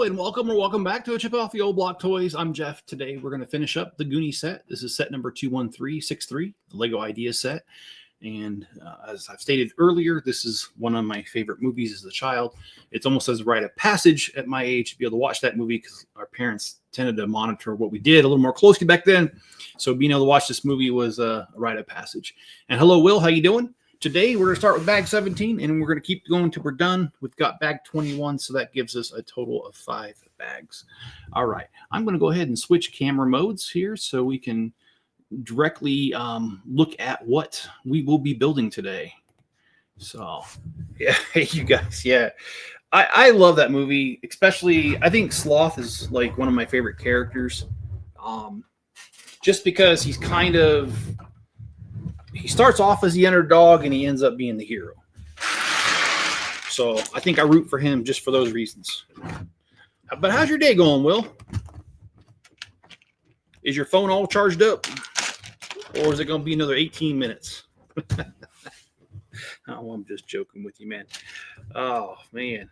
Hello and welcome or welcome back to a Chip Off the Old Block Toys. I'm Jeff. Today we're going to finish up the Goonie set. This is set number 21363, the Lego Idea set. And as I've stated earlier, this is one of my favorite movies as a child. It's almost as a rite of passage at my age to be able to watch that movie because our parents tended to monitor what we did a little more closely back then. So being able to watch this movie was a rite of passage. And hello, Will. How you doing? Today, we're going to start with bag 17, and we're going to keep going until we're done. We've got bag 21, so that gives us a total of 5 bags. All right, I'm going to go ahead and switch camera modes here so we can directly look at what we will be building today. So, yeah, hey, you guys, yeah. I love that movie, especially, I think Sloth is like one of my favorite characters, just because he's kind of... He starts off as the underdog and he ends up being the hero. So I think I root for him just for those reasons. But how's your day going, Will? Is your phone all charged up? Or is it going to be another 18 minutes? Oh, I'm just joking with you, man. Oh, man.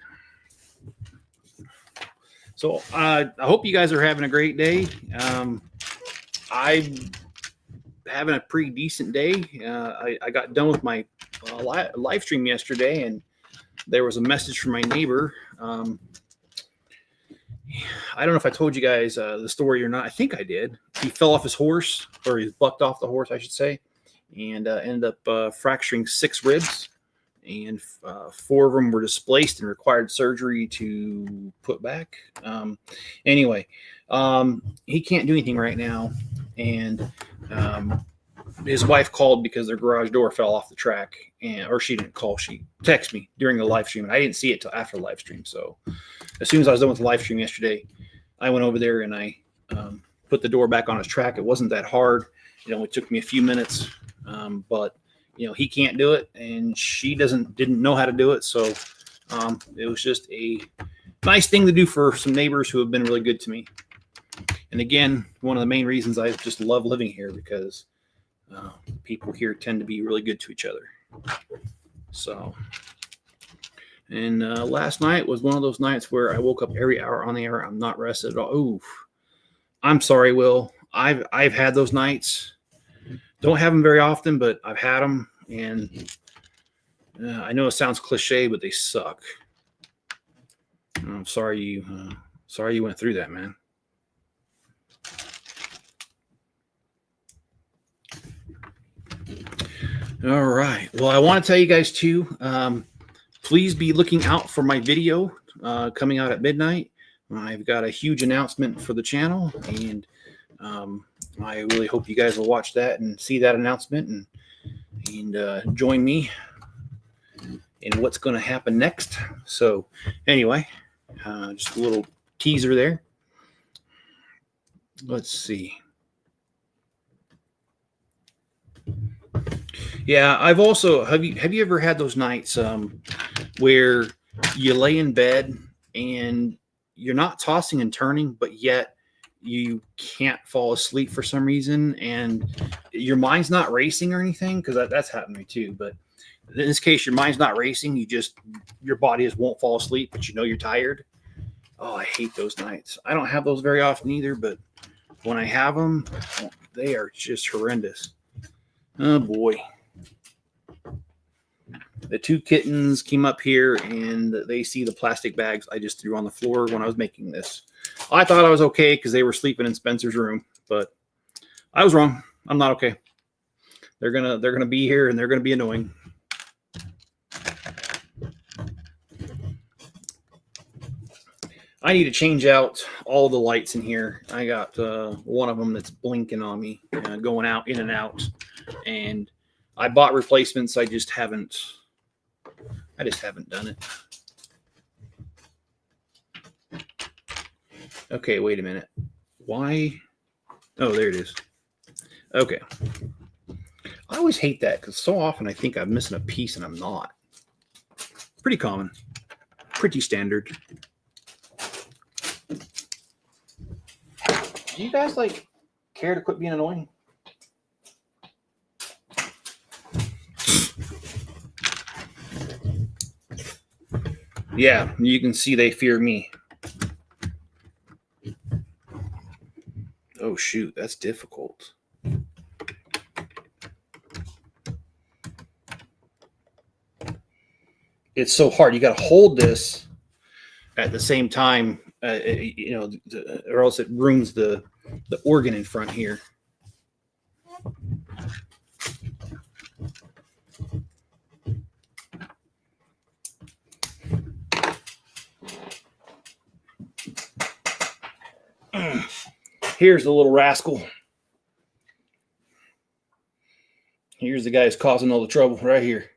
So I hope you guys are having a great day. I'm having a pretty decent day. I got done with my live stream yesterday, and there was a message from my neighbor. I don't know if I told you guys the story or not. I think I did. He fell off his horse, or he bucked off the horse, I should say, and ended up fracturing 6 ribs, and 4 of them were displaced and required surgery to put back. Anyway, he can't do anything right now, and his wife called because their garage door fell off the track, or she didn't call, she texted me during the live stream, and I didn't see it till after the live stream. So as soon as I was done with the live stream yesterday, I went over there and I put the door back on its track. It wasn't that hard. It only took me a few minutes, but you know, he can't do it, and she didn't know how to do it. So it was just a nice thing to do for some neighbors who have been really good to me. And again, one of the main reasons I just love living here, because people here tend to be really good to each other. So, and last night was one of those nights where I woke up every hour on the air. I'm not rested at all. Ooh, I'm sorry, Will. I've had those nights. Don't have them very often, but I've had them, and I know it sounds cliche, but they suck. I'm sorry you went through that, man. All right. Well, I want to tell you guys too, please be looking out for my video coming out at midnight. I've got a huge announcement for the channel, and I really hope you guys will watch that and see that announcement and join me in what's going to happen next. So anyway, just a little teaser there. Let's see. Yeah, I've also have you ever had those nights where you lay in bed and you're not tossing and turning, but yet you can't fall asleep for some reason, and your mind's not racing or anything? Because that's happened to me too. But in this case, your mind's not racing. Your body just won't fall asleep, but you know you're tired. Oh, I hate those nights. I don't have those very often either, but when I have them, they are just horrendous. Oh boy. The 2 kittens came up here and they see the plastic bags I just threw on the floor when I was making this. I thought I was okay because they were sleeping in Spencer's room, but I was wrong. I'm not okay. They're gonna be here and they're gonna be annoying. I need to change out all the lights in here. I got one of them that's blinking on me, going out, in and out, and I bought replacements. I just haven't done it. Okay, wait a minute. Why? Oh, there it is. Okay. I always hate that because so often I think I'm missing a piece and I'm not. Pretty common. Pretty standard. Do you guys care to quit being annoying? Yeah, you can see they fear me. shoot, that's difficult. It's so hard. You got to hold this at the same time, or else it ruins the organ in front here. Here's the little rascal. Here's the guy who's causing all the trouble right here.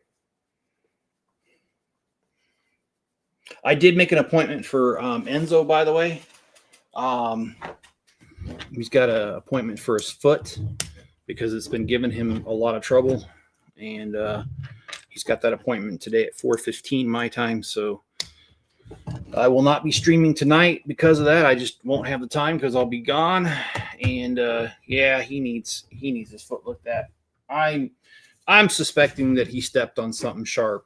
I did make an appointment for Enzo, by the way. He's got an appointment for his foot because it's been giving him a lot of trouble. And he's got that appointment today at 4:15 my time. So I will not be streaming tonight because of that. I just won't have the time because I'll be gone. And yeah, he needs his foot looked at. I'm suspecting that he stepped on something sharp.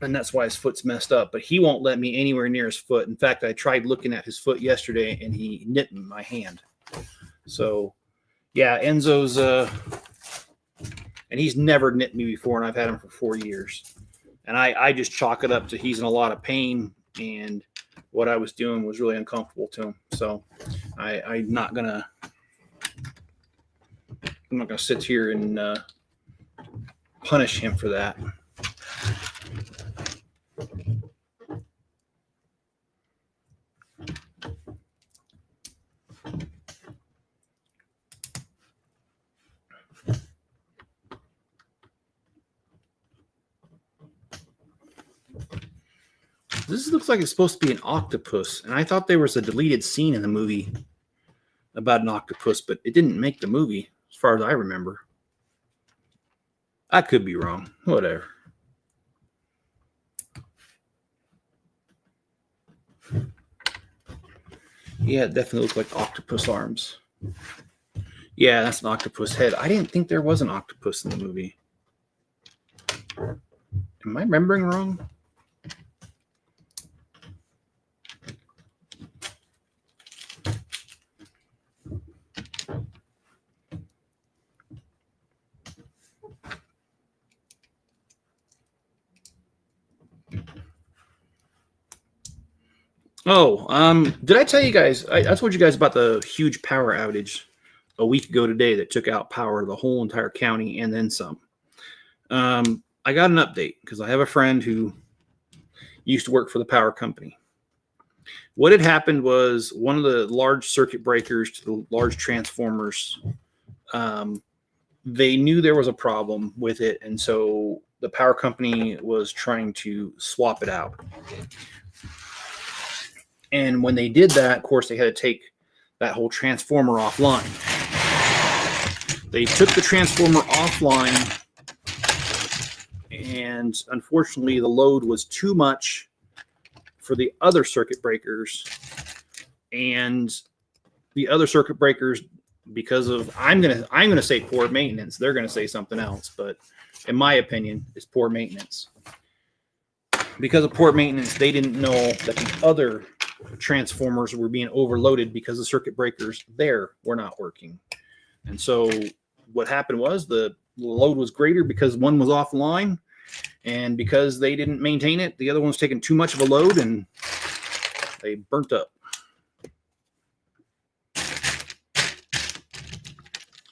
And that's why his foot's messed up. But he won't let me anywhere near his foot. In fact, I tried looking at his foot yesterday, and he nipped my hand. So, yeah, Enzo's and he's never nipped me before, and I've had him for 4 years. And I just chalk it up to he's in a lot of pain, and what I was doing was really uncomfortable to him. So I'm not gonna sit here and punish him for that. This looks like it's supposed to be an octopus, and I thought there was a deleted scene in the movie about an octopus, but it didn't make the movie, as far as I remember. I could be wrong. Whatever. Yeah, it definitely looks like octopus arms. Yeah, that's an octopus head. I didn't think there was an octopus in the movie. Am I remembering wrong? Oh, did I tell you guys? I told you guys about the huge power outage a week ago today that took out power to the whole entire county and then some. I got an update because I have a friend who used to work for the power company. What had happened was one of the large circuit breakers to the large transformers, they knew there was a problem with it, and so the power company was trying to swap it out. And when they did that, of course, they had to take that whole transformer offline. They took the transformer offline, and unfortunately, the load was too much for the other circuit breakers. And the other circuit breakers, because of I'm gonna say poor maintenance, they're gonna say something else, but in my opinion, it's poor maintenance. Because of poor maintenance, they didn't know that the other transformers were being overloaded because the circuit breakers there were not working. And so what happened was the load was greater because one was offline, and because they didn't maintain it, the other one was taking too much of a load and they burnt up.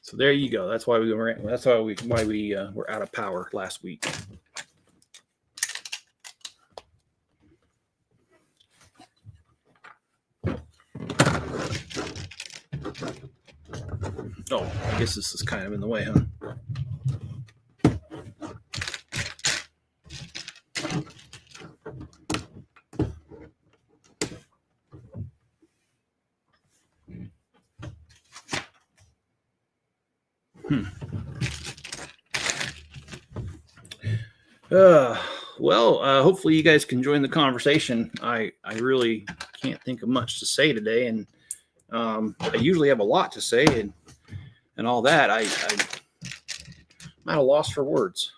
So there you go. That's why we were out of power last week. Oh, I guess this is kind of in the way, huh? Well, hopefully you guys can join the conversation. I really can't think of much to say today, and I usually have a lot to say and all that. I'm at a loss for words.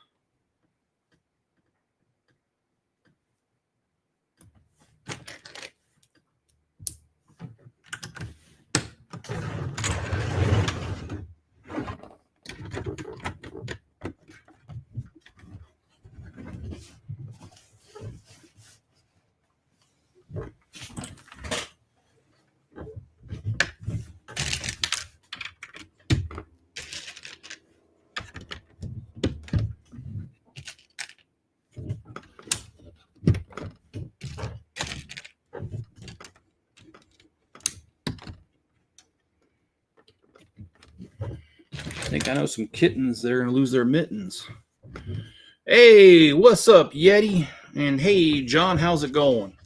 think I know some kittens that are going to lose their mittens. Hey, what's up, Yeti? And hey, John, how's it going?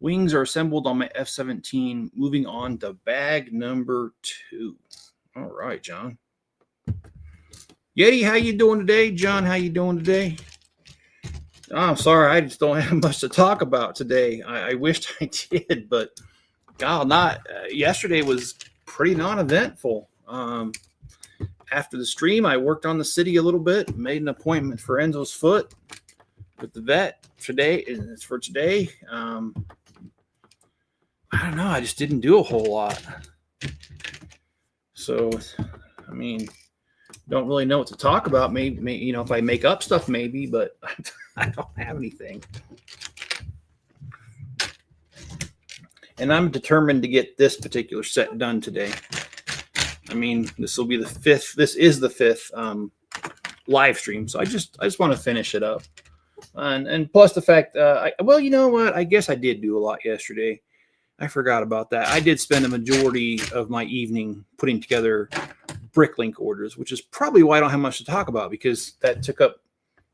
Wings are assembled on my F-17. Moving on to bag number 2. All right, John. Yeti, how you doing today? John, how you doing today? Oh, I'm sorry, I just don't have much to talk about today. I wished I did, but God, not. Yesterday was pretty non-eventful. After the stream, I worked on the city a little bit, made an appointment for Enzo's foot with the vet today. It's for today. I don't know. I just didn't do a whole lot. So, I mean, don't really know what to talk about. Maybe you know, if I make up stuff, maybe, but I don't have anything. And I'm determined to get this particular set done today. I mean, this will be the 5th. This is the 5th live stream, so I just want to finish it up. And plus the fact, well, you know what? I guess I did do a lot yesterday. I forgot about that. I did spend a majority of my evening putting together Bricklink orders, which is probably why I don't have much to talk about, because that took up,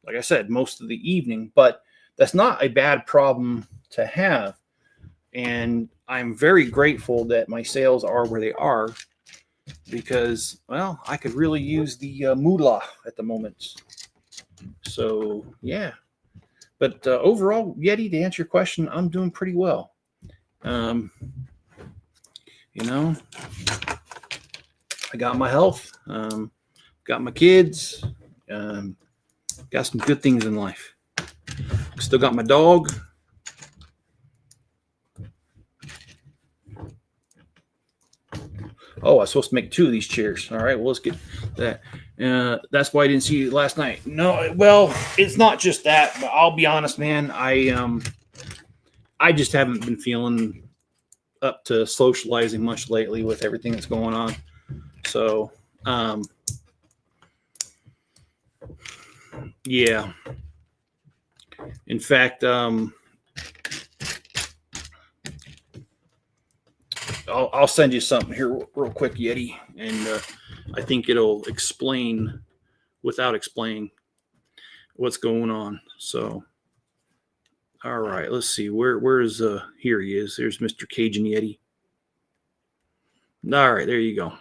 like I said, most of the evening. But that's not a bad problem to have. And I'm very grateful that my sales are where they are, because, well, I could really use the moolah at the moment. So, yeah. But overall, Yeti, to answer your question, I'm doing pretty well. You know, I got my health, got my kids, got some good things in life. Still got my dog. Oh, I was supposed to make 2 of these chairs. All right, well, let's get that. That's why I didn't see you last night. No, well, it's not just that, but I'll be honest, man. I just haven't been feeling up to socializing much lately with everything that's going on. So, yeah. In fact, I'll send you something here real quick, Yeti, and I think it'll explain without explaining what's going on. So, all right, let's see. Where is here he is. There's Mr. Cajun Yeti. All right, there you go.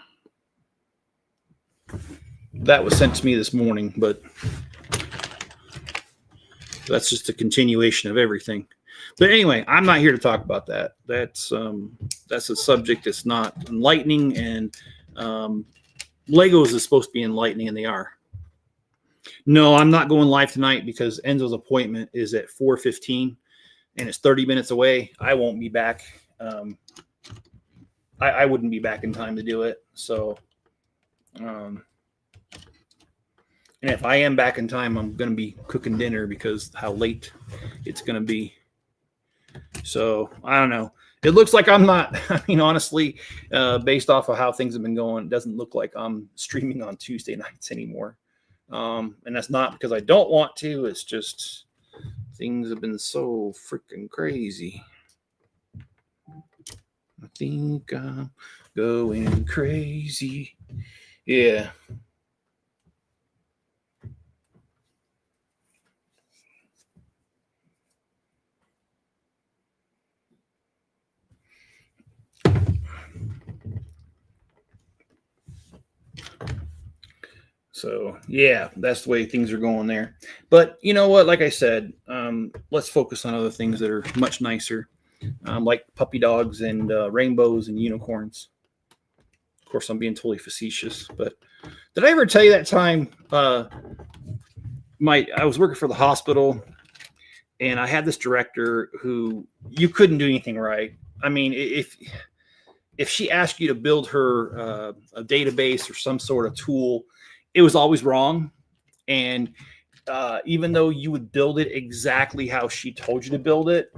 That was sent to me this morning, but that's just a continuation of everything. But anyway, I'm not here to talk about that. That's a subject that's not enlightening, and Legos is supposed to be enlightening, and they are. No, I'm not going live tonight because Enzo's appointment is at 4:15, and it's 30 minutes away. I won't be back. I wouldn't be back in time to do it. So, and if I am back in time, I'm going to be cooking dinner because how late it's going to be. So I don't know. It looks like I'm not. I mean, honestly, based off of how things have been going, it doesn't look like I'm streaming on Tuesday nights anymore. And that's not because I don't want to. It's just things have been so freaking crazy. I think I'm going crazy. Yeah. So, yeah, that's the way things are going there. But you know what? Like I said, let's focus on other things that are much nicer, like puppy dogs and rainbows and unicorns. Of course, I'm being totally facetious. But did I ever tell you that time I was working for the hospital, and I had this director who you couldn't do anything right. I mean, if she asked you to build her a database or some sort of tool, it was always wrong. And even though you would build it exactly how she told you to build it,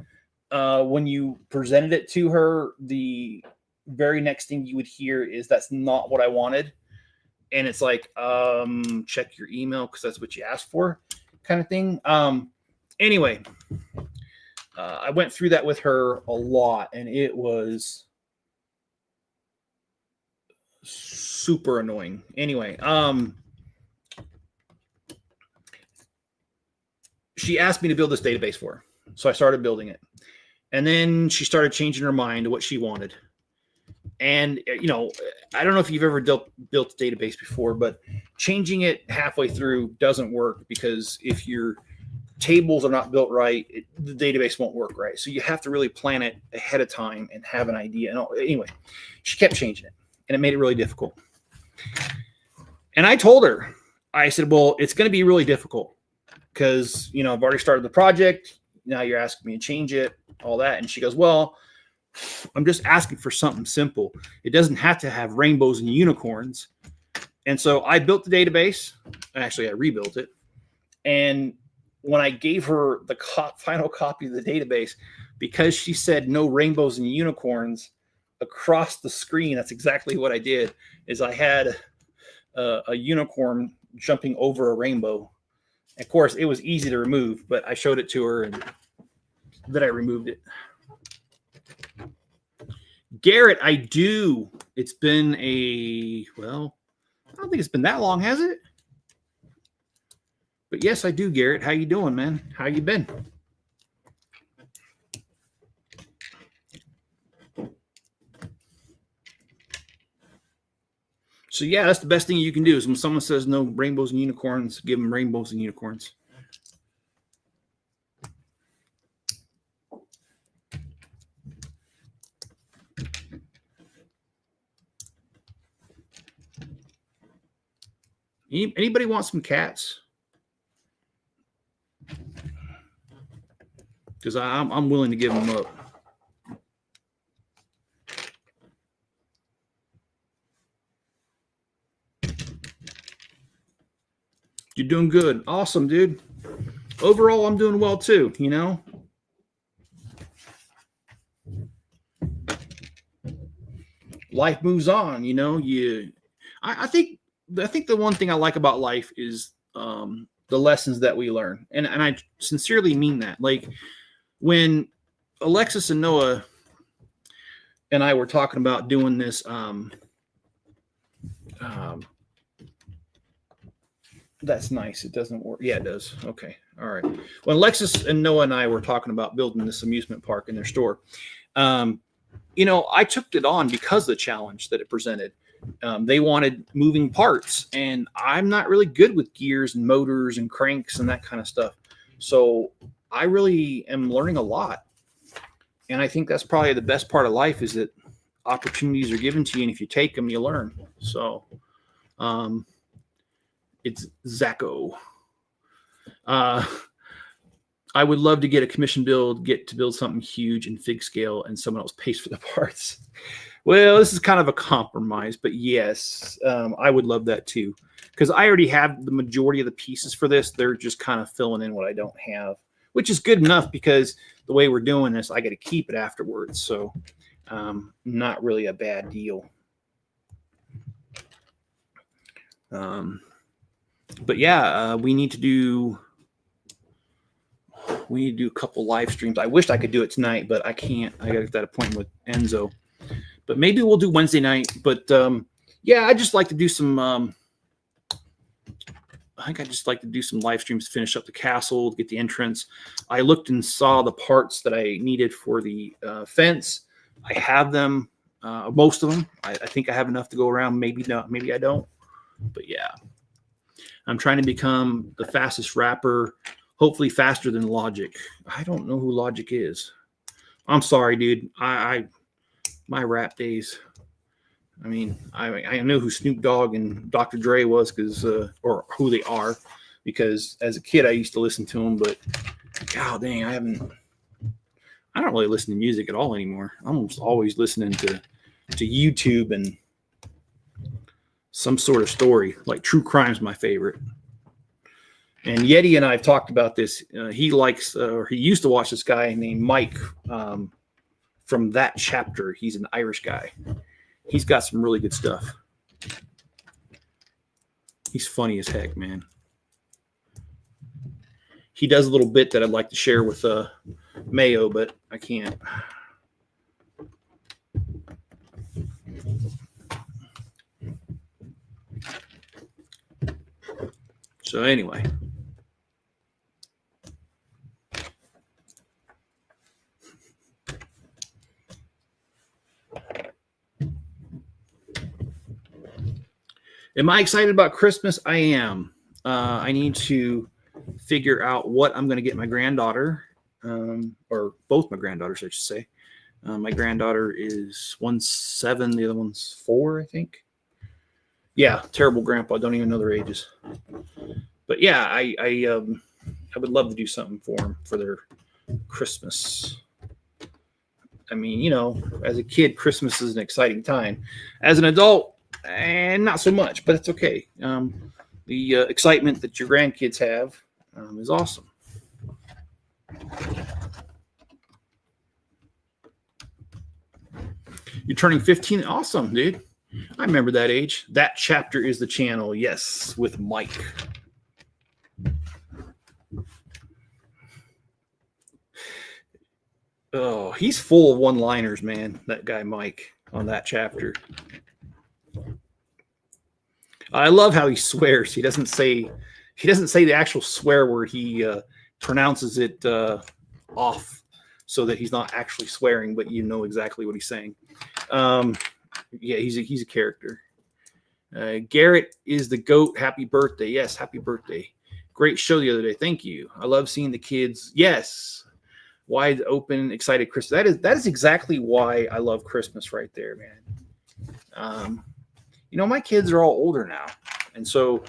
when you presented it to her, the very next thing you would hear is, that's not what I wanted. And it's like, check your email because that's what you asked for, kind of thing. Anyway, I went through that with her a lot, and it was super annoying. Anyway, she asked me to build this database for her. So I started building it. And then she started changing her mind to what she wanted. And, you know, I don't know if you've ever built a database before, but changing it halfway through doesn't work, because if your tables are not built right, the database won't work right. So you have to really plan it ahead of time and have an idea. And anyway, she kept changing it, and it made it really difficult. And I told her, I said, well, it's going to be really difficult because, you know, I've already started the project. Now you're asking me to change it, all that. And she goes, well, I'm just asking for something simple. It doesn't have to have rainbows and unicorns. And so I built the database. Actually, I rebuilt it. And when I gave her the final copy of the database, because she said no rainbows and unicorns across the screen, that's exactly what I did, is I had a unicorn jumping over a rainbow. Of course, it was easy to remove, but I showed it to her and then I removed it. Garrett, I do. It's been I don't think it's been that long, has it? But yes, I do, Garrett. How you doing, man? How you been? So yeah, that's the best thing you can do is when someone says no rainbows and unicorns, give them rainbows and unicorns. Anybody want some cats? Because I'm willing to give them up. You're doing good. Awesome, dude. Overall, I'm doing well too, you know. Life moves on, you know. I think the one thing I like about life is the lessons that we learn. And I sincerely mean that. Like when Alexis and Noah and I were talking about doing this that's nice. It doesn't work. Yeah, it does. Okay. All right. When Alexis and Noah and I were talking about building this amusement park in their store, you know, I took it on because of the challenge that it presented. They wanted moving parts, and I'm not really good with gears and motors and cranks and that kind of stuff. So I really am learning a lot. And I think that's probably the best part of life is that opportunities are given to you, and if you take them, you learn. So, it's Zacho. I would love to get a commission build, get to build something huge in fig scale, and someone else pays for the parts. Well, this is kind of a compromise, but yes, I would love that too. Because I already have the majority of the pieces for this. They're just kind of filling in what I don't have, which is good enough because the way we're doing this, I got to keep it afterwards. So not really a bad deal. But yeah, we need to do a couple live streams. I wish I could do it tonight, but I can't. I got that appointment with Enzo. But maybe we'll do Wednesday night. But yeah, I just like to do some. I think I just like to do some live streams to finish up the castle, get the entrance. I looked and saw the parts that I needed for the fence. I have them, most of them. I think I have enough to go around. Maybe not. Maybe I don't. But yeah. I'm trying to become the fastest rapper, hopefully faster than Logic. I don't know who Logic is. I'm sorry, dude. My rap days. I mean, I know who Snoop Dogg and Dr. Dre was or who they are, because as a kid I used to listen to them. But God dang, I don't really listen to music at all anymore. I'm almost always listening to YouTube and some sort of story. Like true crime is my favorite. And Yeti and I have talked about this. He likes, or he used to watch this guy named Mike from That Chapter. He's an Irish guy. He's got some really good stuff. He's funny as heck, man. He does a little bit that I'd like to share with Mayo, but I can't. So anyway. Am I excited about Christmas? I am. I need to figure out what I'm going to get my granddaughter, or both my granddaughters, I should say. My granddaughter is 7, the other one's 4, I think. Yeah, terrible grandpa. Don't even know their ages. But yeah, I would love to do something for them for their Christmas. I mean, you know, as a kid, Christmas is an exciting time. As an adult, and not so much, but it's okay. The excitement that your grandkids have is awesome. You're turning 15. Awesome, dude. I remember that age. That chapter is the channel. Yes, with Mike. Oh, he's full of one-liners, man. That guy Mike on that chapter. I love how he swears. He doesn't say the actual swear word. He pronounces it off so that he's not actually swearing, but you know exactly what he's saying. Yeah, he's a character. Garrett is the GOAT. Happy birthday. Yes, happy birthday. Great show the other day. Thank you. I love seeing the kids. Yes. Wide open, excited Christmas. That is exactly why I love Christmas right there, man. You know, my kids are all older now. And so,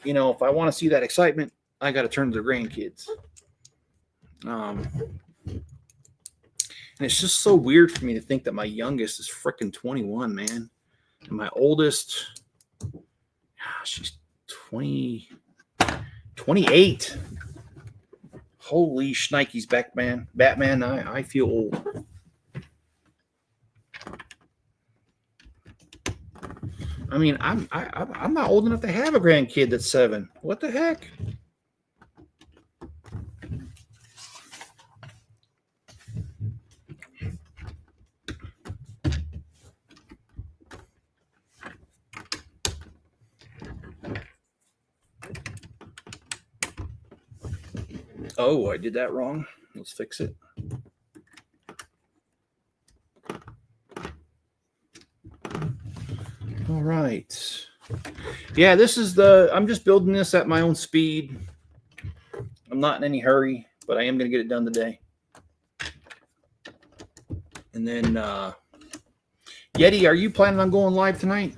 you know, if I want to see that excitement, I got to turn to the grandkids. And it's just so weird for me to think that my youngest is freaking 21, man. And my oldest, she's 28. Holy shnikes, Batman, I feel old. I mean, I'm not old enough to have a grandkid that's 7. What the heck? Oh, I did that wrong. Let's fix it. All right. Yeah, this is I'm just building this at my own speed. I'm not in any hurry, but I am going to get it done today. And then, Yeti, are you planning on going live tonight?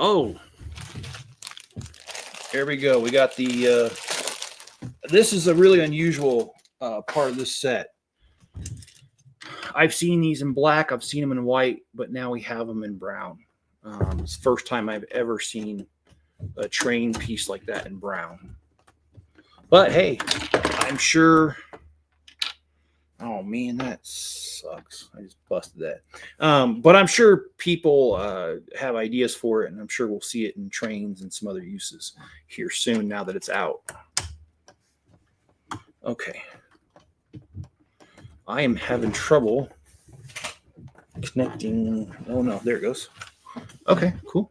Oh, there we go. We got the, this is a really unusual part of this set. I've seen these in black. I've seen them in white, but now we have them in brown. It's the first time I've ever seen a train piece like that in brown. But hey, I'm sure. Oh man, that sucks. I just busted that. But I'm sure people have ideas for it, and I'm sure we'll see it in trains and some other uses here soon now that it's out. Okay. I am having trouble connecting. Oh no, there it goes. Okay, cool.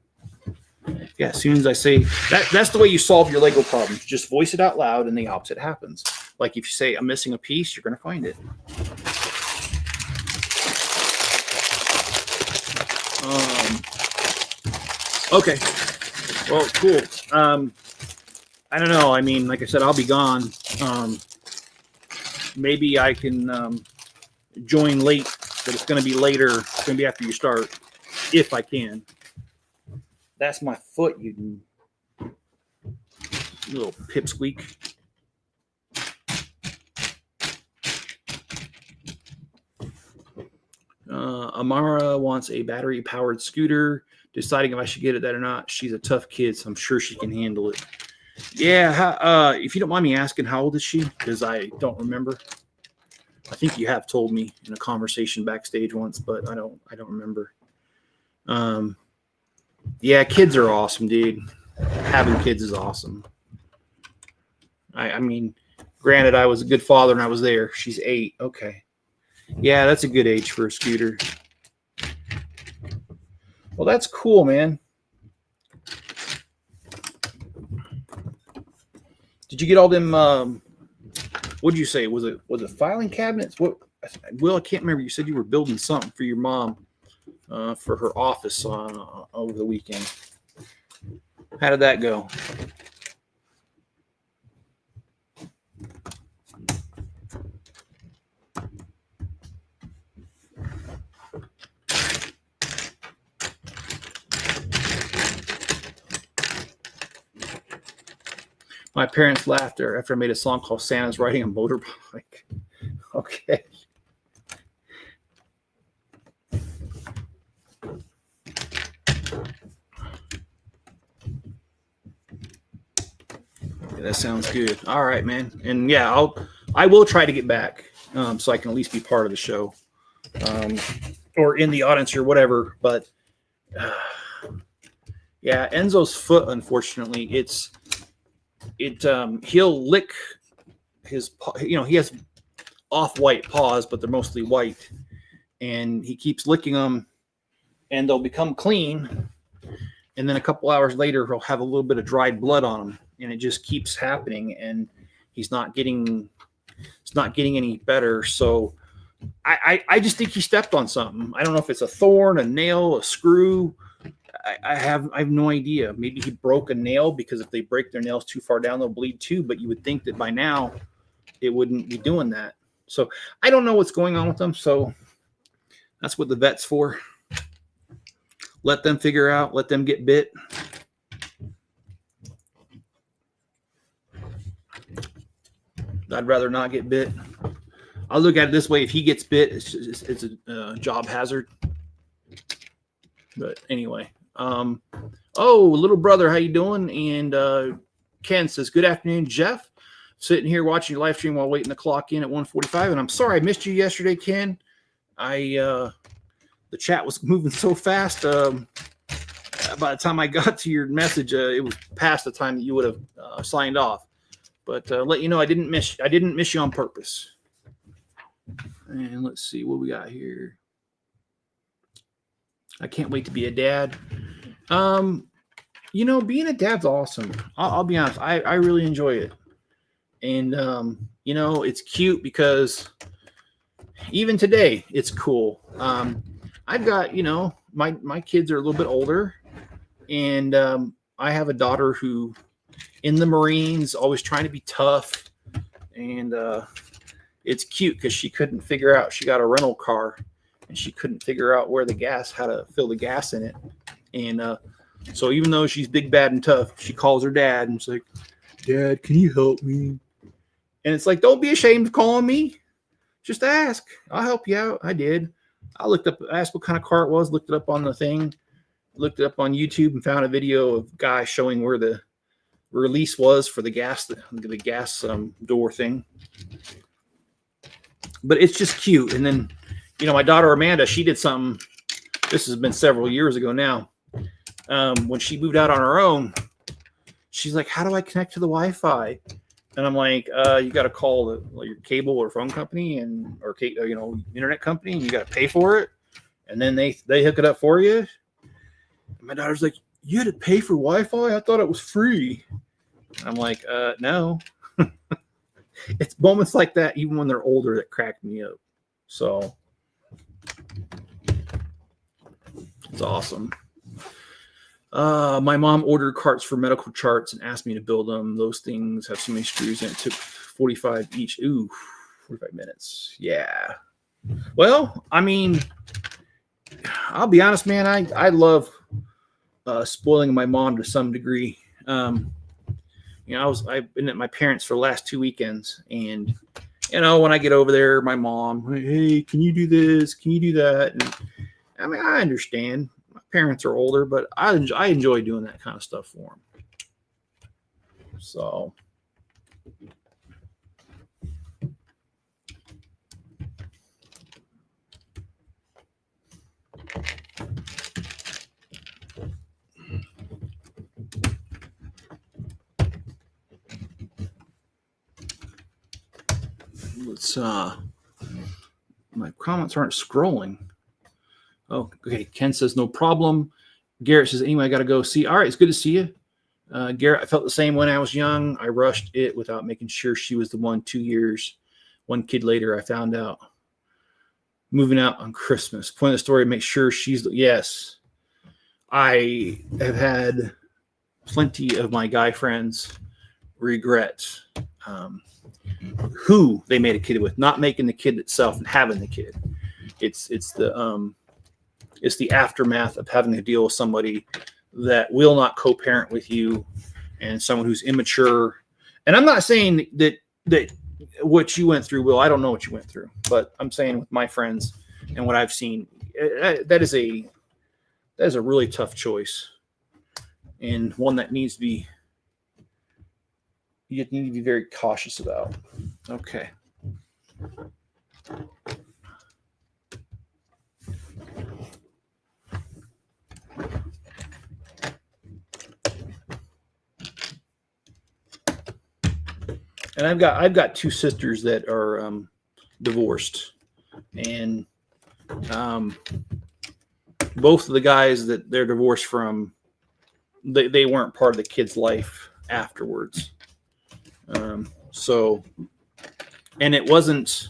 Yeah, as soon as I say that's the way you solve your Lego problems. Just voice it out loud and the opposite happens. Like if you say I'm missing a piece, you're going to find it. Okay. Well, cool. I don't know. I mean, like I said, I'll be gone. Maybe I can join late, but it's going to be later. It's going to be after you start, if I can. That's my foot, you little pipsqueak. Amara wants a battery-powered scooter. Deciding if I should get that or not. She's a tough kid, so I'm sure she can handle it. Yeah, if you don't mind me asking, how old is she? Because I don't remember. I think you have told me in a conversation backstage once, but I don't remember. Yeah, kids are awesome, dude. Having kids is awesome. I mean, granted, I was a good father and I was there. She's 8. Okay. Yeah, that's a good age for a scooter. Well, that's cool, man. Did you get all them? What did you say? Was it filing cabinets? What? Will, I can't remember. You said you were building something for your mom for her office over the weekend. How did that go? My parents laughed after I made a song called Santa's Riding a Motorbike. Okay. Yeah, that sounds good. All right, man. And yeah, I will try to get back so I can at least be part of the show or in the audience or whatever. But yeah, Enzo's foot, unfortunately, he'll lick his, he has off-white paws, but they're mostly white, and he keeps licking them, and they'll become clean, and then a couple hours later he'll have a little bit of dried blood on him, and it just keeps happening, and it's not getting any better. So I just think he stepped on something. I don't know if it's a thorn, a nail, a screw. I have no idea. Maybe he broke a nail, because if they break their nails too far down, they'll bleed too. But you would think that by now it wouldn't be doing that. So I don't know what's going on with them. So that's what the vet's for. Let them figure out. Let them get bit. I'd rather not get bit. I'll look at it this way: if he gets bit, it's a job hazard. But anyway, oh, little brother, how you doing? And Ken says, good afternoon, Jeff. Sitting here watching your live stream while waiting to clock in at 1:45. And I'm sorry I missed you yesterday, Ken. The chat was moving so fast. By the time I got to your message, it was past the time that you would have signed off. But let you know, I didn't miss you on purpose. And let's see what we got here. I can't wait to be a dad. Being a dad's awesome. I'll be honest. I really enjoy it. And, it's cute because even today it's cool. I've got, my kids are a little bit older, and I have a daughter who in the Marines, always trying to be tough. And it's cute because she couldn't figure out, she got a rental car and she couldn't figure out how to fill the gas in it. And so even though she's big, bad, and tough, she calls her dad and it's like, Dad, can you help me? And it's like, don't be ashamed of calling me. Just ask. I'll help you out. I did. I asked what kind of car it was, looked it up on the thing, looked it up on YouTube, and found a video of a guy showing where the release was for the gas door thing. But it's just cute. And then, my daughter Amanda, she did something. This has been several years ago now. When she moved out on her own, she's like, how do I connect to the Wi-Fi? And I'm like, you got to call your cable or phone company or internet company, and you got to pay for it. And then they hook it up for you. And my daughter's like, you had to pay for Wi-Fi? I thought it was free. And I'm like, no. It's moments like that, even when they're older, that crack me up. So it's awesome. My mom ordered carts for medical charts and asked me to build them. Those things have so many screws in it. Took 45 each. Ooh, 45 minutes. Yeah. Well, I mean, I'll be honest, man. I love spoiling my mom to some degree. I've been at my parents for the last 2 weekends, and when I get over there, my mom, hey, can you do this? Can you do that? And I mean, I understand. My parents are older, but I enjoy doing that kind of stuff for them. So, Let's my comments aren't scrolling. Oh, okay. Ken says no problem. Garrett says, anyway, I got to go see. All right, it's good to see you. Garrett, I felt the same when I was young. I rushed it without making sure she was the one. 2 years. One kid later, I found out. Moving out on Christmas. Point of the story, make sure she's the, yes. I have had plenty of my guy friends regret who they made a kid with, not making the kid itself and having the kid. It's the aftermath of having to deal with somebody that will not co-parent with you and someone who's immature. And I'm not saying that what you went through, Will, I don't know what you went through, but I'm saying with my friends and what I've seen, that is a really tough choice, and one that you need to be very cautious about. Okay. And I've got two sisters that are divorced, and both of the guys that they're divorced from, they weren't part of the kid's life afterwards. So, and it wasn't.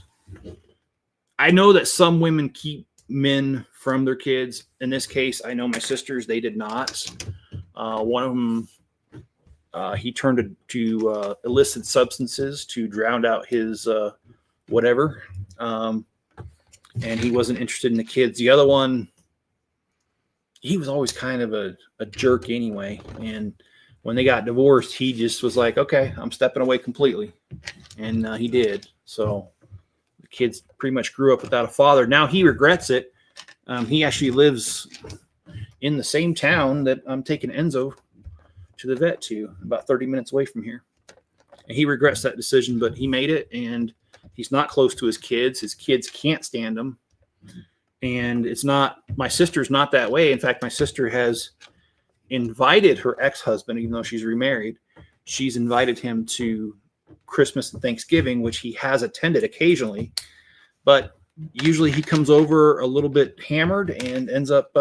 I know that some women keep men from their kids. In this case, I know my sisters, they did not. One of them, he turned to illicit substances to drown out his whatever. And he wasn't interested in the kids. The other one, he was always kind of a jerk anyway. And when they got divorced, he just was like, okay, I'm stepping away completely. And he did. So the kids pretty much grew up without a father. Now he regrets it. He actually lives in the same town that I'm taking Enzo to the vet to, about 30 minutes away from here. And he regrets that decision, but he made it, and he's not close to his kids. His kids can't stand him. And it's not, my sister's not that way. In fact, my sister has invited her ex-husband, even though she's remarried, she's invited him to Christmas and Thanksgiving, which he has attended occasionally, but usually he comes over a little bit hammered and ends up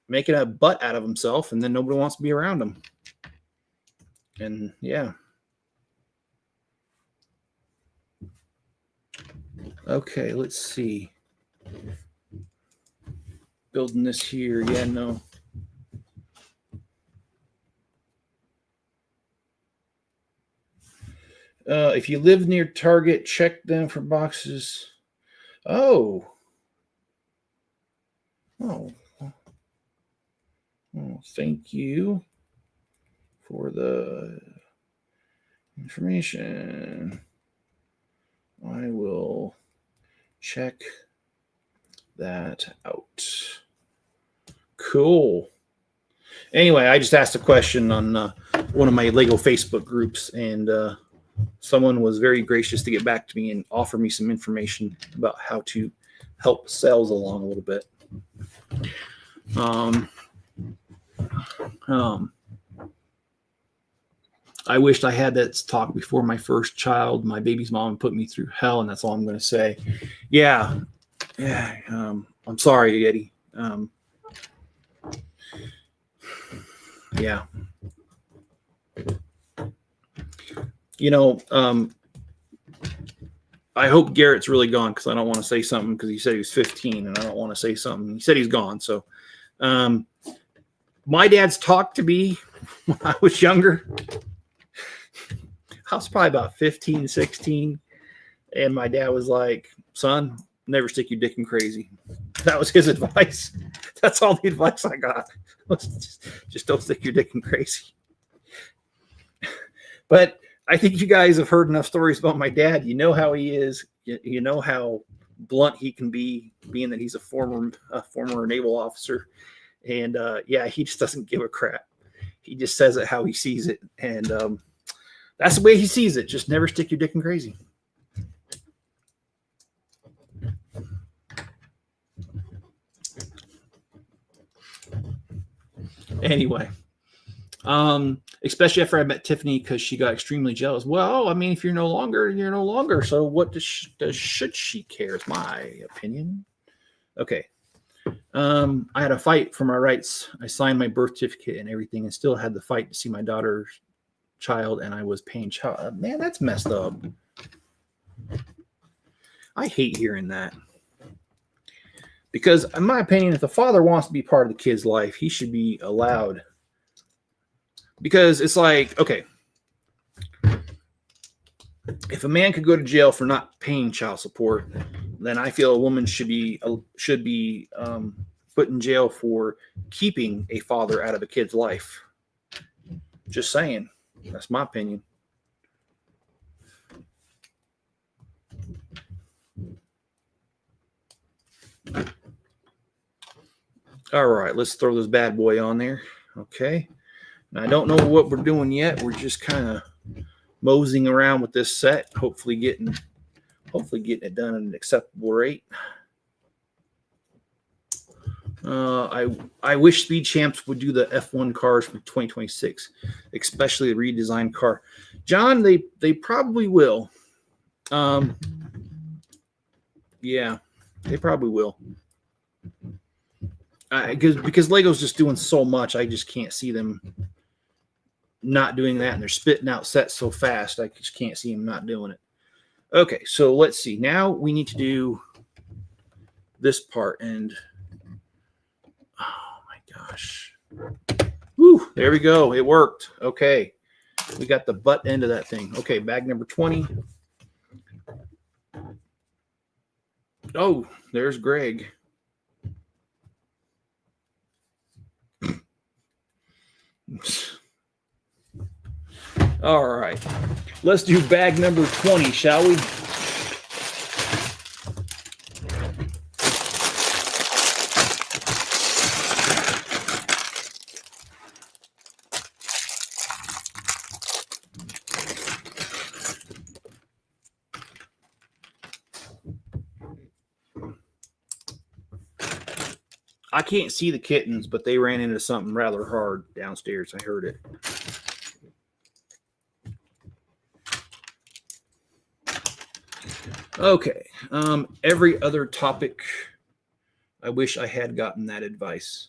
making a butt out of himself, and then nobody wants to be around him. And yeah. Okay, let's see. Building this here. Yeah, no. If you live near Target, check them for boxes. Oh, thank you for the information. I will check that out. Cool. Anyway, I just asked a question on one of my Lego Facebook groups, and someone was very gracious to get back to me and offer me some information about how to help sales along a little bit. I wished I had that talk before my first child. My baby's mom put me through hell, and that's all I'm going to say. Yeah. I'm sorry, Eddie. Yeah. You know, I hope Garrett's really gone, because I don't want to say something, because he said he was 15, and I don't want to say something. He said he's gone. So my dad's talked to me when I was younger. I was probably about 15, 16. And my dad was like, son, never stick your dick in crazy. That was his advice. That's all the advice I got. Just don't stick your dick in crazy. But I think you guys have heard enough stories about my dad. You know how he is. You know how blunt he can be, being that he's a former naval officer. And yeah, he just doesn't give a crap. He just says it how he sees it. And that's the way he sees it. Just never stick your dick in crazy. Anyway, especially after I met Tiffany, because she got extremely jealous. Well, I mean, if you're no longer, you're no longer. So what should she care? Is my opinion. Okay. I had a fight for my rights. I signed my birth certificate and everything, and still had the fight to see my daughter's child, and I was paying child. Man, that's messed up. I hate hearing that. Because in my opinion, if the father wants to be part of the kid's life, he should be allowed. Because it's like, okay, if a man could go to jail for not paying child support, then I feel a woman should be put in jail for keeping a father out of a kid's life. Just saying. That's my opinion. All right, let's throw this bad boy on there. Okay. Now, I don't know what we're doing yet. We're just kind of moseying around with this set, hopefully getting it done at an acceptable rate. I wish Speed Champs would do the F1 cars for 2026, especially the redesigned car. John, they probably will. Yeah, they probably will. Because Lego's just doing so much, I just can't see them not doing that, and they're spitting out sets so fast, I just can't see them not doing it. Okay, so let's see. Now we need to do this part, and oh my gosh. Woo, there we go. It worked. Okay. We got the butt end of that thing. Okay, bag number 20. Oh, there's Greg. All right. Let's do bag number 20, shall we? I can't see the kittens, but they ran into something rather hard downstairs. I heard it. Okay. Every other topic, I wish I had gotten that advice.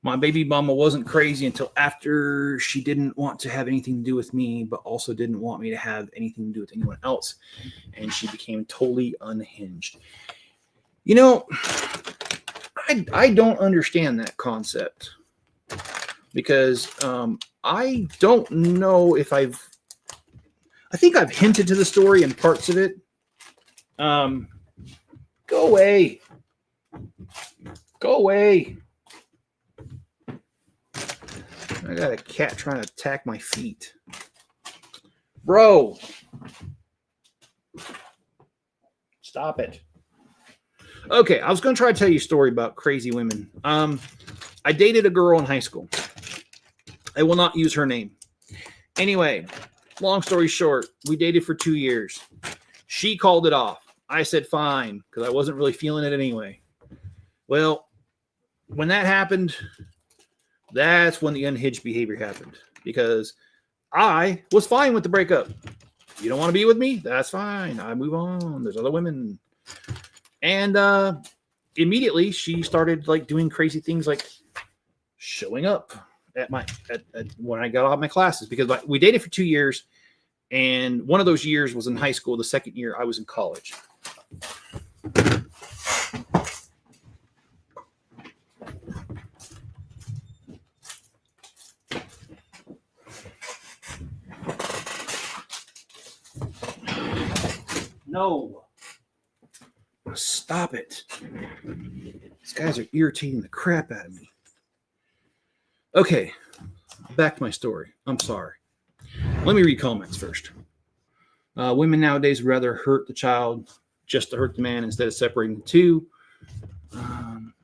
My baby mama wasn't crazy until after she didn't want to have anything to do with me, but also didn't want me to have anything to do with anyone else. And she became totally unhinged. You know, I don't understand that concept, because I don't know if I think I've hinted to the story in parts of it. Go away. Go away. I got a cat trying to attack my feet. Bro. Stop it. Okay, I was going to try to tell you a story about crazy women. I dated a girl in high school. I will not use her name. Anyway, long story short, we dated for 2 years. She called it off. I said fine, because I wasn't really feeling it anyway. Well, when that happened, that's when the unhinged behavior happened, because I was fine with the breakup. You don't want to be with me? That's fine. I move on. There's other women. And immediately she started like doing crazy things, like showing up at when I got out of my classes, because we dated for 2 years, and one of those years was in high school. The second year I was in college. No. Stop it. These guys are irritating the crap out of me. Okay, back to my story. I'm sorry. Let me read comments first. Women nowadays would rather hurt the child just to hurt the man instead of separating the two.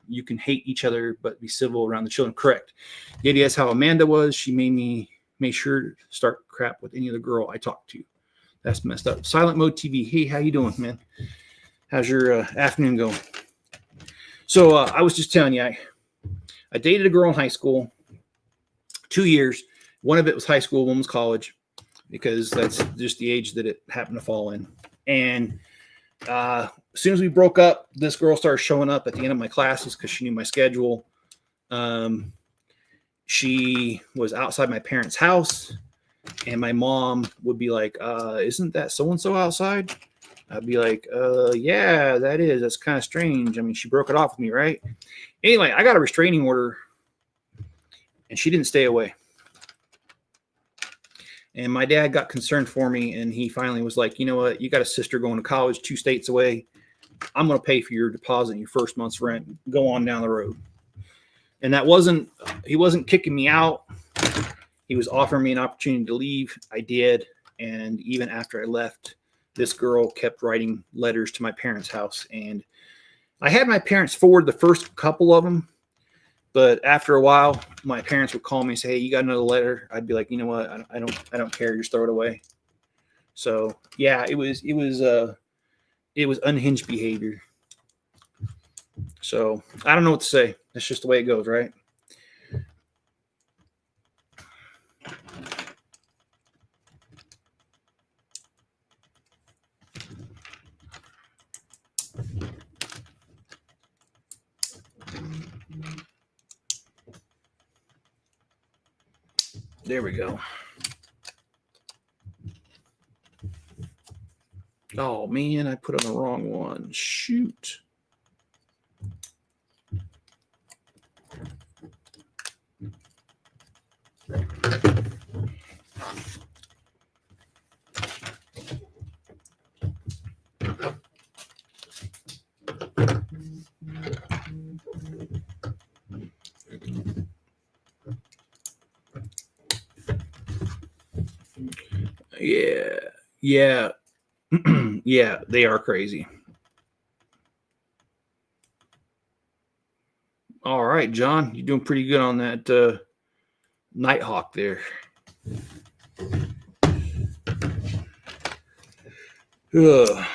You can hate each other but be civil around the children. Correct. The idea is how Amanda was. She made sure to start crap with any other girl I talked to. That's messed up. Silent Mode TV. Hey, how you doing, man? How's your afternoon going? So I was just telling you, I dated a girl in high school, 2 years, One of it was high school, one was college, because that's just the age that it happened to fall in. And as soon as we broke up, this girl started showing up at the end of my classes because she knew my schedule. She was outside my parents' house, and my mom would be like, isn't that so-and-so outside? I'd be like, yeah, that is. That's kind of strange. I mean, she broke it off with me, right? Anyway, I got a restraining order, and she didn't stay away. And my dad got concerned for me, and he finally was like, you know what? You got a sister going to college 2 states away. I'm going to pay for your deposit and your first month's rent. Go on down the road. And he wasn't kicking me out. He was offering me an opportunity to leave. I did. And even after I left, this girl kept writing letters to my parents' house. And I had my parents forward the first couple of them. But after a while, my parents would call me and say, hey, you got another letter? I'd be like, you know what? I don't care. Just throw it away. So yeah, it was unhinged behavior. So I don't know what to say. That's just the way it goes, right? There we go. Oh man, I put on the wrong one. Shoot. Yeah. Yeah, they are crazy. All right, John, you're doing pretty good on that Nighthawk there. Ugh.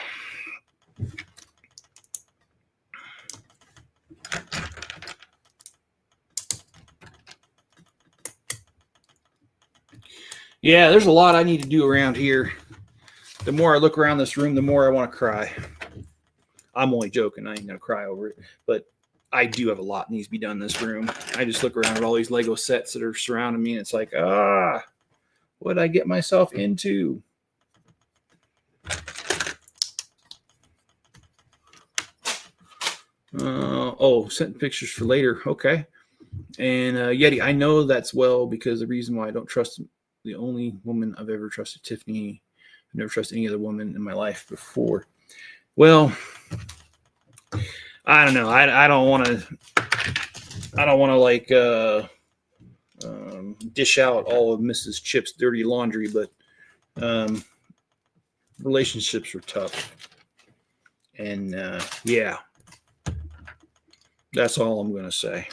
Yeah, there's a lot I need to do around here. The more I look around this room, the more I want to cry. I'm only joking. I ain't going to cry over it. But I do have a lot that needs to be done in this room. I just look around at all these Lego sets that are surrounding me, and it's like, what did I get myself into? Sent pictures for later. Okay. And Yeti, I know that's well because the reason why I don't trust the only woman I've ever trusted, Tiffany. I've never trusted any other woman in my life before. Well, I don't know. I don't want to like dish out all of Mrs. Chip's dirty laundry, but relationships are tough. And yeah, that's all I'm going to say.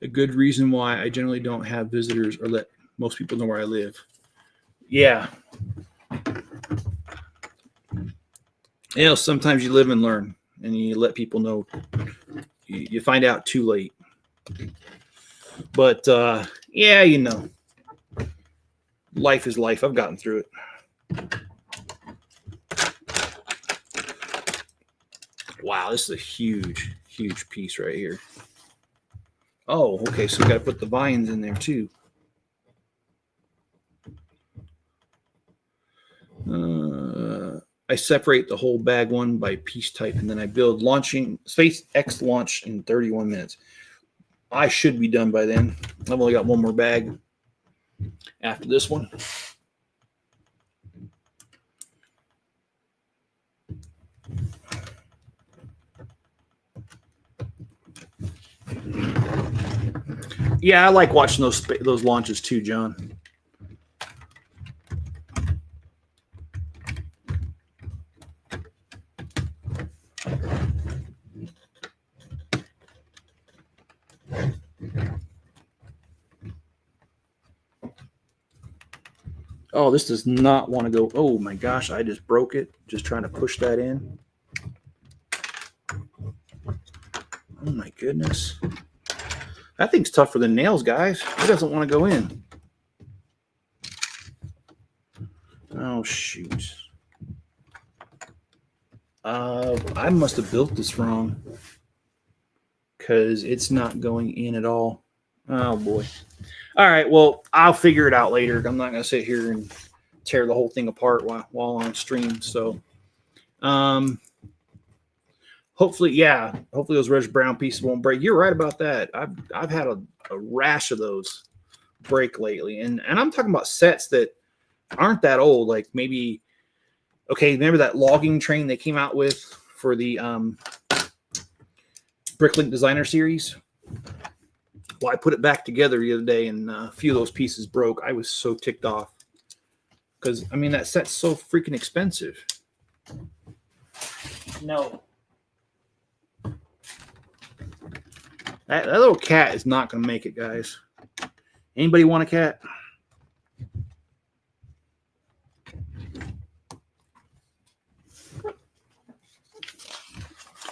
A good reason why I generally don't have visitors or let most people know where I live. Yeah. You know, sometimes you live and learn, and you let people know. You find out too late. But yeah, you know, life is life. I've gotten through it. Wow, this is a huge, huge piece right here. Oh, okay, so we got to put the vines in there too. I separate the whole bag one by piece type, and then I build launching SpaceX launch in 31 minutes. I should be done by then. I've only got one more bag after this one. Yeah, I like watching those launches too, John. Oh, this does not want to go. Oh my gosh, I just broke it. Just trying to push that in. Oh my goodness. That thing's tougher than nails, guys. It doesn't want to go in. Oh, shoot. I must have built this wrong because it's not going in at all. Oh, boy. All right, well, I'll figure it out later. I'm not going to sit here and tear the whole thing apart while on stream. So, hopefully those reddish brown pieces won't break. You're right about that. I've had a rash of those break lately, and I'm talking about sets that aren't that old. Like maybe, okay, remember that logging train they came out with for the Bricklink Designer Series? Well, I put it back together the other day, and a few of those pieces broke. I was so ticked off because I mean that set's so freaking expensive. No. That little cat is not going to make it, guys. Anybody want a cat?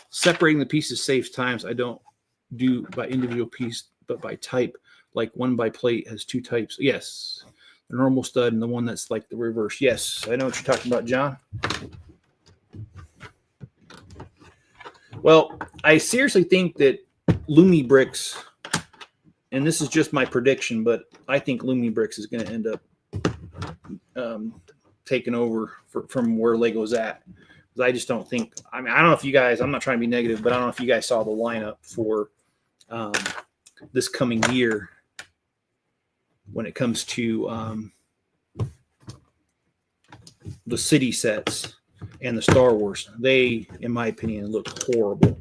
Separating the pieces saves times. I don't do by individual piece, but by type. Like one by plate has two types. Yes. The normal stud and the one that's like the reverse. Yes. I know what you're talking about, John. Well, I seriously think that Lumi Bricks, and this is just my prediction, but I think Lumi Bricks is going to end up taking over from where Lego's at. I just don't think, I mean, I don't know if you guys, I'm not trying to be negative, but I don't know if you guys saw the lineup for this coming year when it comes to the city sets and the Star Wars. They, in my opinion, look horrible.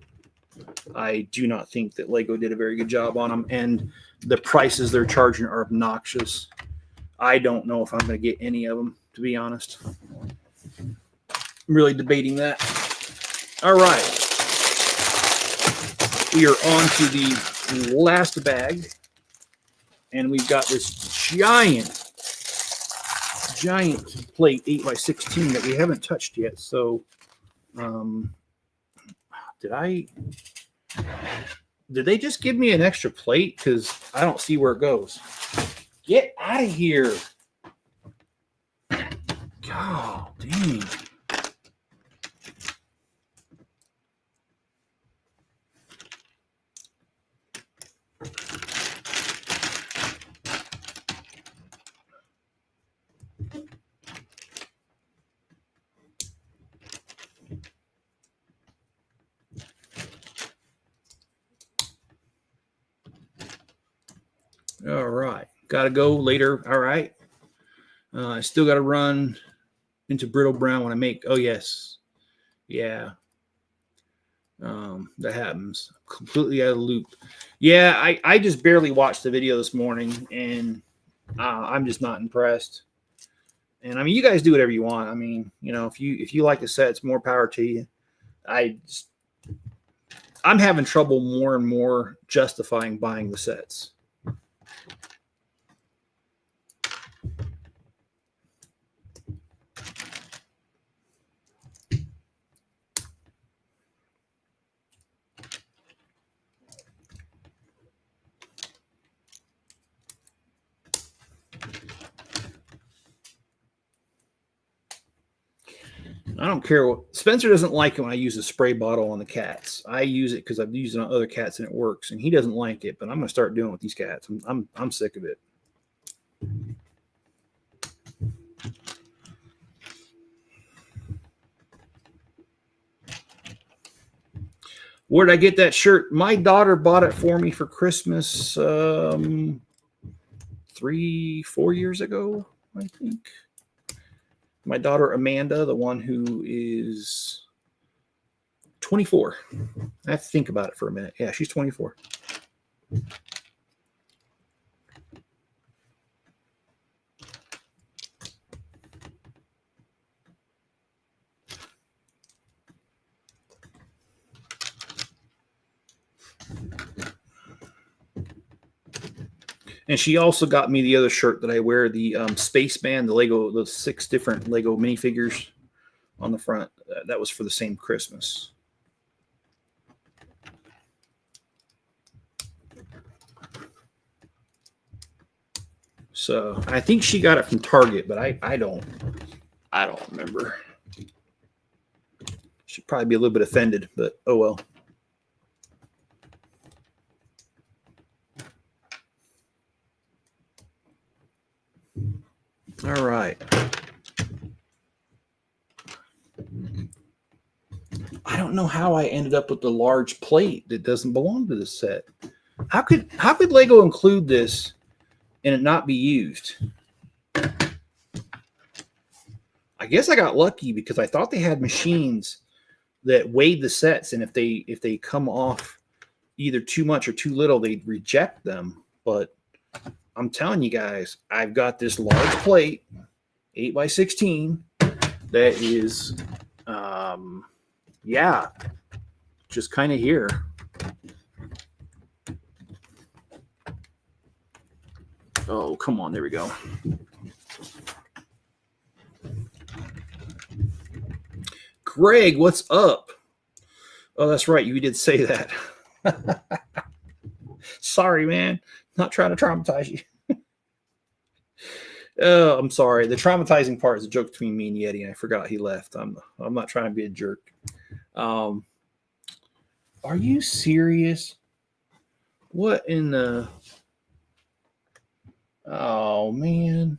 I do not think that Lego did a very good job on them, and the prices they're charging are obnoxious. I don't know if I'm going to get any of them, to be honest. I'm really debating that. All right. We are on to the last bag, and we've got this giant plate 8x16 that we haven't touched yet. So, did they just give me an extra plate? Because I don't see where it goes. Get out of here. God dang. All right. Got to go later. All right. I still got to run into brittle brown when I make. Oh, yes. Yeah. That happens. Completely out of the loop. Yeah, I just barely watched the video this morning, and I'm just not impressed. And I mean, you guys do whatever you want. I mean, you know, if you like the sets, more power to you. I'm having trouble more and more justifying buying the sets. I don't care what Spencer doesn't like it when I use a spray bottle on the cats. I use it because I've used it on other cats and it works, and he doesn't like it. But I'm going to start doing it with these cats. I'm sick of it. Where did I get that shirt? My daughter bought it for me for Christmas 3-4 years ago, I think. My daughter Amanda, the one who is 24. I have to think about it for a minute. Yeah, she's 24. And she also got me the other shirt that I wear, the Spaceman, the 6 different Lego minifigures on the front. That was for the same Christmas. So I think she got it from Target, but I don't remember. She'd probably be a little bit offended, but oh well. All right. I don't know how I ended up with the large plate that doesn't belong to this set. How could Lego include this and it not be used? I guess I got lucky because I thought they had machines that weighed the sets, and if they come off either too much or too little, they'd reject them. But I'm telling you guys, I've got this large plate, 8x16, that is, yeah, just kind of here. Oh, come on. There we go. Greg, what's up? Oh, that's right. You did say that. Sorry, man. Not trying to traumatize you. Oh, I'm sorry. The traumatizing part is a joke between me and Yeti, and I forgot he left. I'm not trying to be a jerk. Are you serious? What in the... Oh, man.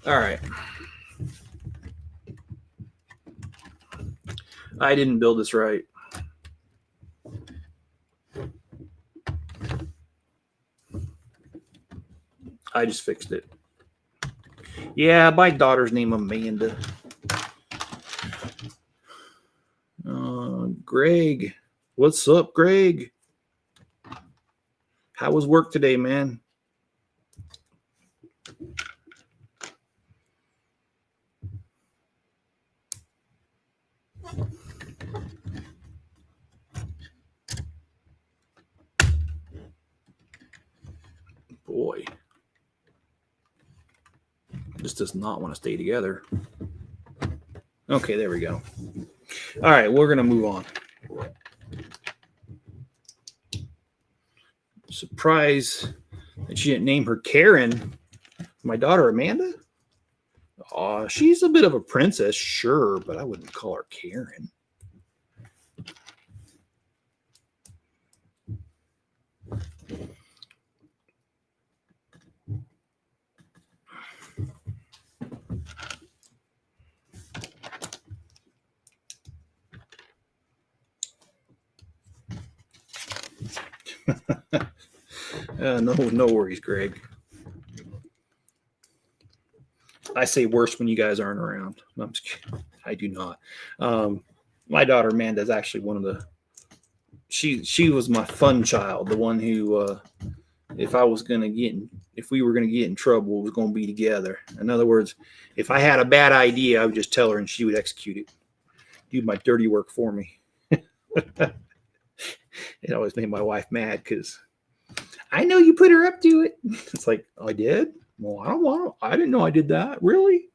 All right. I didn't build this right. I just fixed it. Yeah, my daughter's name Amanda. Greg. What's up, Greg? How was work today, man? Boy. This does not want to stay together. Okay, there we go. All right, we're going to move on. Surprise that she didn't name her Karen. My daughter, Amanda? Oh, she's a bit of a princess, sure, but I wouldn't call her Karen. No worries, Greg. I say worse when you guys aren't around. No, I'm just kidding. I do not. My daughter Amanda is actually one of the. She was my fun child, the one who, if we were gonna get in trouble, was gonna be together. In other words, if I had a bad idea, I would just tell her and she would execute it, do my dirty work for me. It always made my wife mad because I know you put her up to it. It's like, I did? Well, I didn't know I did that. Really?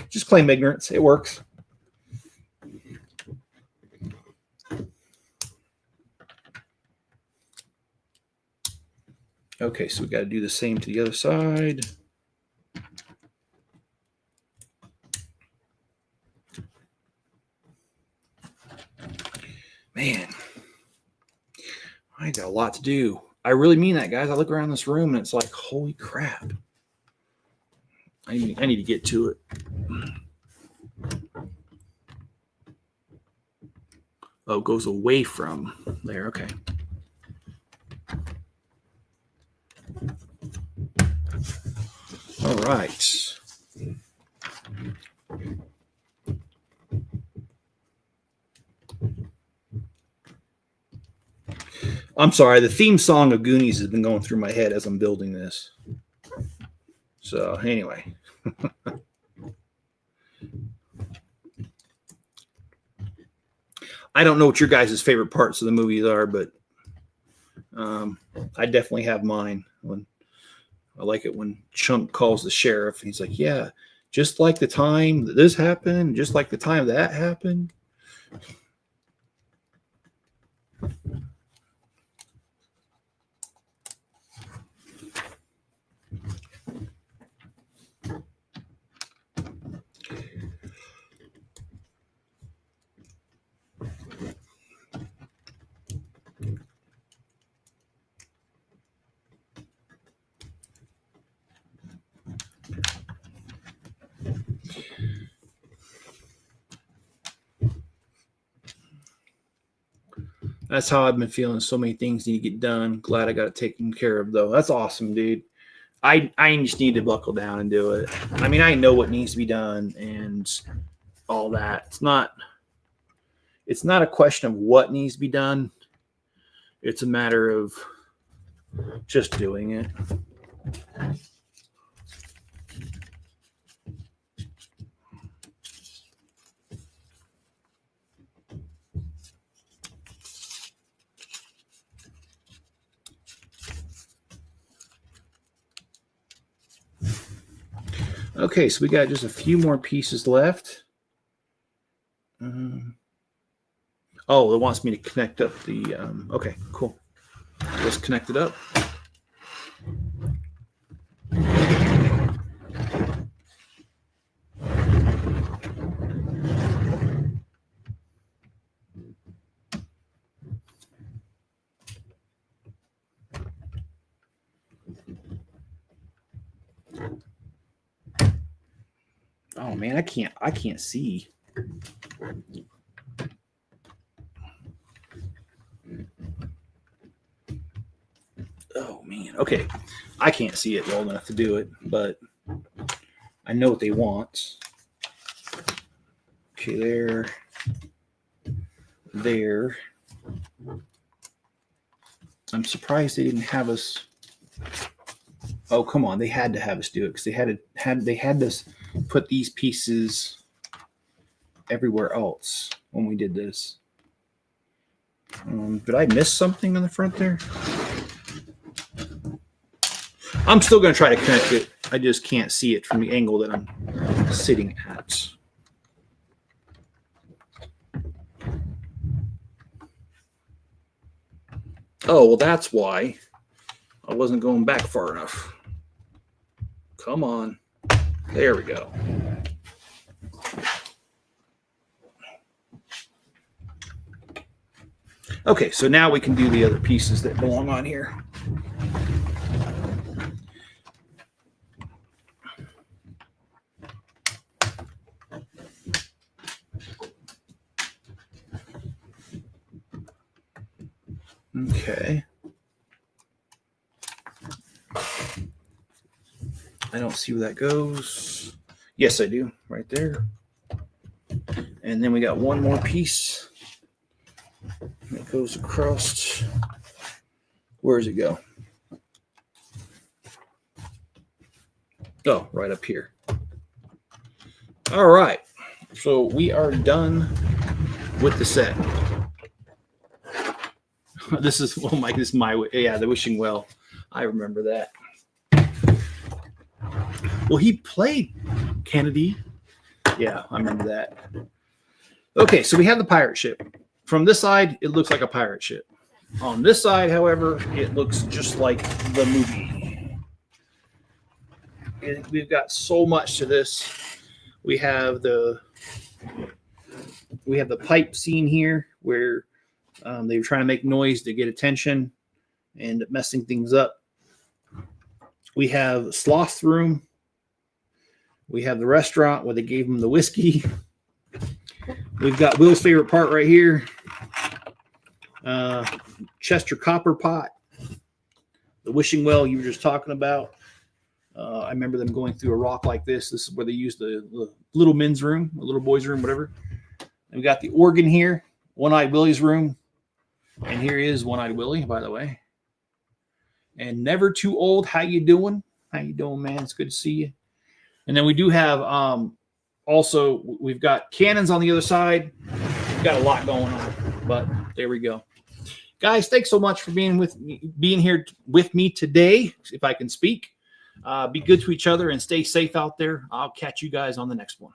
Just claim ignorance. It works. Okay, so we got to do the same to the other side. Man, I got a lot to do. I really mean that, guys. I look around this room and it's like, holy crap. I need to get to it. Oh, it goes away from there. Okay. All right. I'm sorry. The theme song of Goonies has been going through my head as I'm building this. So anyway. I don't know what your guys' favorite parts of the movies are, but I definitely have mine. I like it when Chunk calls the sheriff. He's like, yeah, just like the time that this happened, just like the time that happened. That's how I've been feeling. So many things need to get done. Glad I got it taken care of, though. That's awesome, dude. I just need to buckle down and do it. I mean, I know what needs to be done and all that. It's not a question of what needs to be done. It's a matter of just doing it. Okay, so we got just a few more pieces left. Oh, it wants me to connect up the... okay, cool. Let's connect it up. Oh man, I can't see. Oh man. Okay. I can't see it well enough to do it, but I know what they want. Okay, there. I'm surprised they didn't have us. Oh, come on. They had to have us do it because they had us put these pieces everywhere else when we did this. Did I miss something on the front there? I'm still going to try to connect it. I just can't see it from the angle that I'm sitting at. Oh, well, that's why I wasn't going back far enough. Come on. There we go. Okay, so now we can do the other pieces that belong on here. Okay. I don't see where that goes. Yes, I do. Right there. And then we got one more piece that goes across. Where does it go? Oh, right up here. All right. So we are done with the set. This is, oh my, this is my, yeah, the wishing well. I remember that. Well, he played Kennedy. Yeah, I remember that. Okay, so we have the pirate ship. From this side, it looks like a pirate ship. On this side, however, it looks just like the movie. And we've got so much to this. We have the pipe scene here where they were trying to make noise to get attention and messing things up. We have Sloth's room. We have the restaurant where they gave him the whiskey. We've got Will's favorite part right here. Chester Copper Pot. The wishing well you were just talking about. I remember them going through a rock like this. This is where they used the little men's room, the little boys' room, whatever. And we got the organ here. One-Eyed Willie's room. And here is One-Eyed Willie, by the way. And Never Too Old. How you doing? How you doing, man? It's good to see you. And then we do have also, we've got cannons on the other side. got a lot going on, but there we go. Guys, thanks so much for being here with me today, if I can speak. Be good to each other and stay safe out there. I'll catch you guys on the next one.